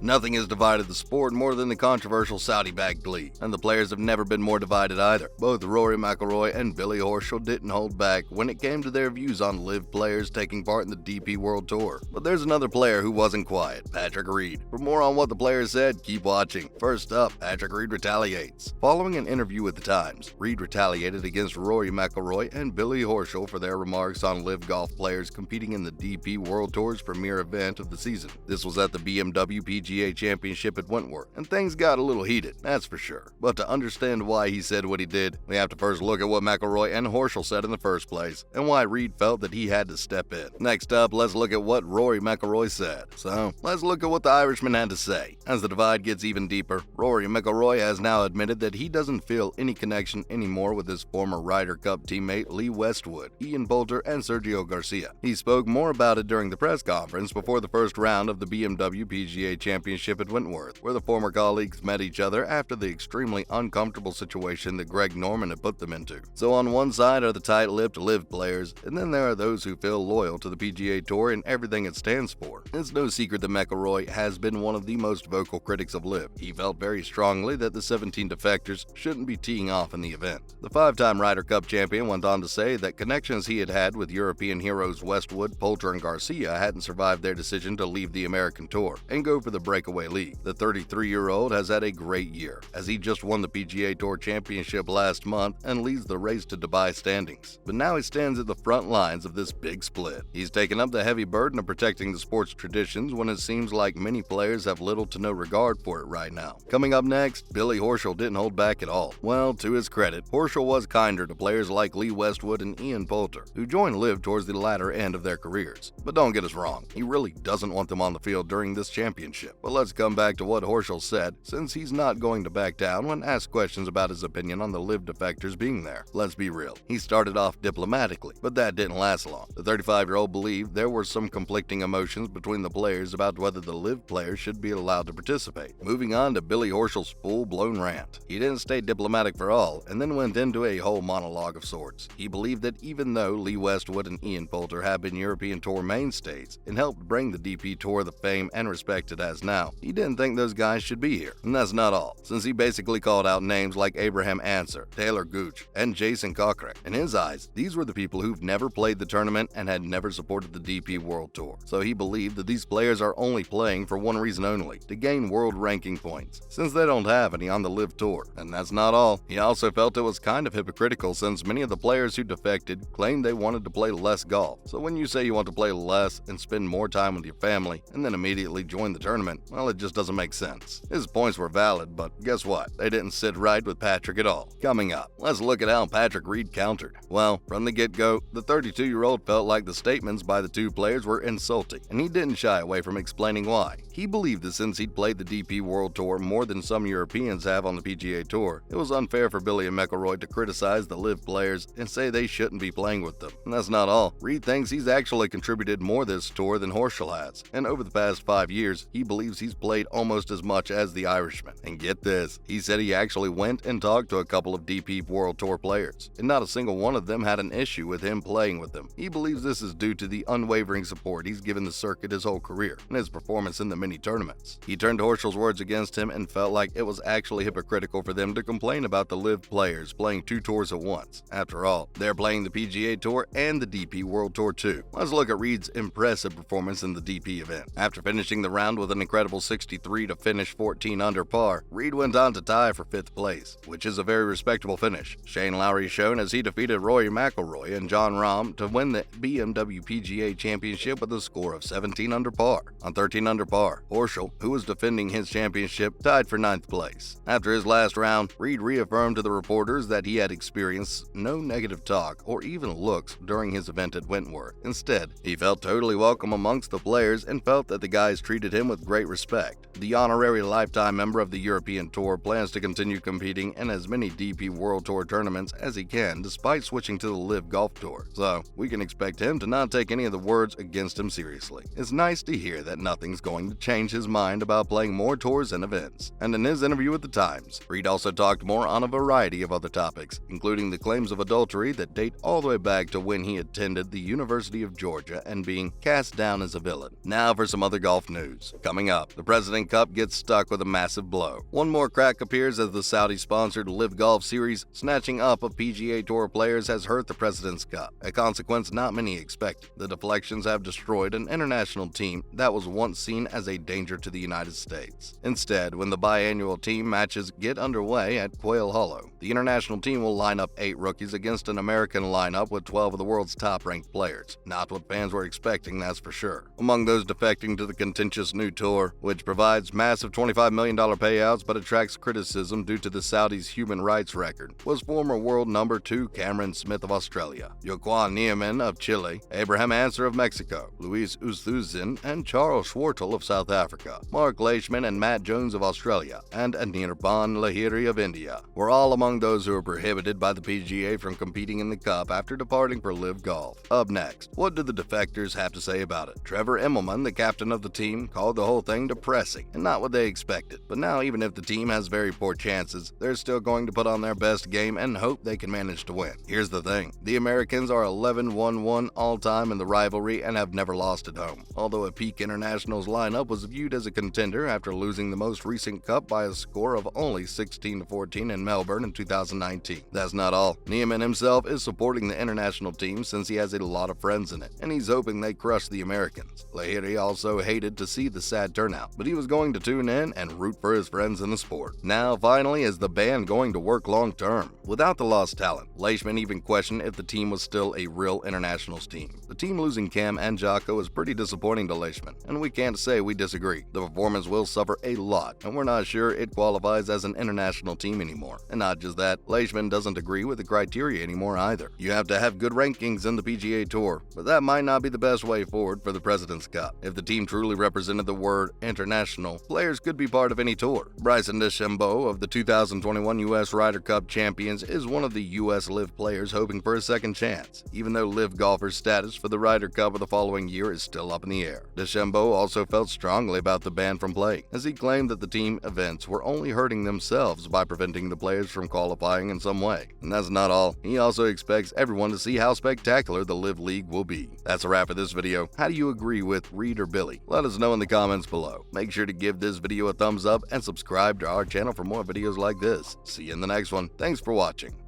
Nothing has divided the sport more than the controversial Saudi-backed LIV, and the players have never been more divided either. Both Rory McIlroy and Billy Horschel didn't hold back when it came to their views on LIV players taking part in the DP World Tour. But there's another player who wasn't quiet, Patrick Reed. For more on what the players said, keep watching. First up, Patrick Reed retaliates. Following an interview with The Times, Reed retaliated against Rory McIlroy and Billy Horschel for their remarks on LIV golf players competing in the DP World Tour's premier event of the season. This was at the BMW PGA Championship at Wentworth, and things got a little heated, that's for sure. But to understand why he said what he did, we have to first look at what McIlroy and Horschel said in the first place, and why Reed felt that he had to step in. Next up, let's look at what Rory McIlroy said. So, let's look at what the Irishman had to say. As the divide gets even deeper, Rory McIlroy has now admitted that he doesn't feel any connection anymore with his former Ryder Cup teammate Lee Westwood, Ian Poulter, and Sergio Garcia. He spoke more about it during the press conference before the first round of the BMW PGA Championship at Wentworth, where the former colleagues met each other after the extremely uncomfortable situation that Greg Norman had put them into. So on one side are the tight-lipped LIV players, and then there are those who feel loyal to the PGA Tour and everything it stands for. It's no secret that McIlroy has been one of the most vocal critics of LIV. He felt very strongly that the 17 defectors shouldn't be teeing off in the event. The five-time Ryder Cup champion went on to say that connections he had with European heroes Westwood, Poulter, and Garcia hadn't survived their decision to leave the American Tour and go for the breakaway league. The 33-year-old has had a great year, as he just won the PGA Tour Championship last month and leads the race to Dubai standings. But now he stands at the front lines of this big split. He's taken up the heavy burden of protecting the sport's traditions when it seems like many players have little to no regard for it right now. Coming up next, Billy Horschel didn't hold back at all. Well, to his credit, Horschel was kinder to players like Lee Westwood and Ian Poulter, who joined LIV towards the latter end of their careers. But don't get us wrong, he really doesn't want them on the field during this championship. But let's come back to what Horschel said, since he's not going to back down when asked questions about his opinion on the LIV defectors being there. Let's be real, he started off diplomatically, but that didn't last long. The 35-year-old believed there were some conflicting emotions between the players about whether the LIV players should be allowed to participate. Moving on to Billy Horschel's full-blown rant. He didn't stay diplomatic for all, and then went into a whole monologue of sorts. He believed that even though Lee Westwood and Ian Poulter have been European Tour mainstays and helped bring the DP Tour the fame and respect it has now, he didn't think those guys should be here. And that's not all, since he basically called out names like Abraham Ancer, Taylor Gooch, and Jason Kokrak. In his eyes, these were the people who've never played the tournament and had never supported the DP World Tour. So he believed that these players are only playing for one reason only, to gain world ranking points, since they don't have any on the LIV Tour. And that's not all. He also felt it was kind of hypocritical, since many of the players who defected claimed they wanted to play less golf. So when you say you want to play less and spend more time with your family and then immediately join the tournament, well, it just doesn't make sense. His points were valid, but guess what? They didn't sit right with Patrick at all. Coming up, let's look at how Patrick Reed countered. Well, from the get-go, the 32-year-old felt like the statements by the two players were insulting, and he didn't shy away from explaining why. He believed that since he'd played the DP World Tour more than some Europeans have on the PGA Tour, it was unfair for Billy and McIlroy to criticize the LIV players and say they shouldn't be playing with them. And that's not all. Reed thinks he's actually contributed more this tour than Horschel has, and over the past 5 years, he believes he's played almost as much as the Irishman. And get this, he said he actually went and talked to a couple of DP World Tour players, and not a single one of them had an issue with him playing with them. He believes this is due to the unwavering support he's given the circuit his whole career and his performance in the many tournaments. He turned Horschel's words against him and felt like it was actually hypocritical for them to complain about the LIV players playing two tours at once. After all, they're playing the PGA Tour and the DP World Tour too. Let's look at Reed's impressive performance in the DP event. After finishing the round with an incredible 63 to finish 14 under par, Reed went on to tie for 5th place, which is a very respectable finish. Shane Lowry shone as he defeated Rory McIlroy and Jon Rahm to win the BMW PGA Championship with a score of 17 under par. On 13 under par, Horschel, who was defending his championship, tied for 9th place. After his last round, Reed reaffirmed to the reporters that he had experienced no negative talk or even looks during his event at Wentworth. Instead, he felt totally welcome amongst the players and felt that the guys treated him with great respect. The Honorary Lifetime Member of the European Tour plans to continue competing in as many DP World Tour tournaments as he can, despite switching to the LIV Golf Tour. So, we can expect him to not take any of the words against him seriously. It's nice to hear that nothing's going to change his mind about playing more tours and events. And in his interview with The Times, Reed also talked more on a variety of other topics, including the claims of adultery that date all the way back to when he attended the University of Georgia and being cast down as a villain. Now for some other golf news. Coming up, Cup. The President Cup gets stuck with a massive blow. One more crack appears as the Saudi-sponsored LIV Golf Series snatching up of PGA Tour players has hurt the President's Cup, a consequence not many expected. The deflections have destroyed an international team that was once seen as a danger to the United States. Instead, when the biannual team matches get underway at Quail Hollow, the international team will line up 8 rookies against an American lineup with 12 of the world's top-ranked players. Not what fans were expecting, that's for sure. Among those defecting to the contentious new tour, which provides massive $25 million payouts but attracts criticism due to the Saudis' human rights record, was former world number 2 Cameron Smith of Australia, Joaquin Niemann of Chile, Abraham Ancer of Mexico, Luis Oosthuizen and Charles Schwartzel of South Africa, Mark Leishman and Matt Jones of Australia, and Anirban Lahiri of India were all among those who were prohibited by the PGA from competing in the Cup after departing for LIV Golf. Up next, what do the defectors have to say about it? Trevor Immelman, the captain of the team, called the whole thing depressing and not what they expected. But now, even if the team has very poor chances, they're still going to put on their best game and hope they can manage to win. Here's the thing, the Americans are 11-1-1 all-time in the rivalry and have never lost at home, although a peak internationals lineup was viewed as a contender after losing the most recent Cup by a score of only 16-14 in Melbourne in 2019. That's not all. Niemann himself is supporting the international team since he has a lot of friends in it, and he's hoping they crush the Americans. Lahiri also hated to see the sad turnout, but he was going to tune in and root for his friends in the sport. Now, finally, is the ban going to work long-term? Without the lost talent, Leishman even questioned if the team was still a real internationals team. The team losing Cam and Jocko is pretty disappointing to Leishman, and we can't say we disagree. The performance will suffer a lot, and we're not sure it qualifies as an international team anymore. And not just that, Leishman doesn't agree with the criteria anymore either. You have to have good rankings in the PGA Tour, but that might not be the best way forward for the President's Cup. If the team truly represented the word international, players could be part of any tour. Bryson DeChambeau of the 2021 U.S. Ryder Cup champions is one of the U.S. LIV players hoping for a second chance, even though LIV golfer's status for the Ryder Cup of the following year is still up in the air. DeChambeau also felt strongly about the ban from playing, as he claimed that the team events were only hurting themselves by preventing the players from qualifying in some way. And that's not all. He also expects everyone to see how spectacular the LIV League will be. That's a wrap for this video. How do you agree with Reed or Billy? Let us know in the comments below. Make sure to give this video a thumbs up and subscribe to our channel for more videos like this. See you in the next one. Thanks for watching.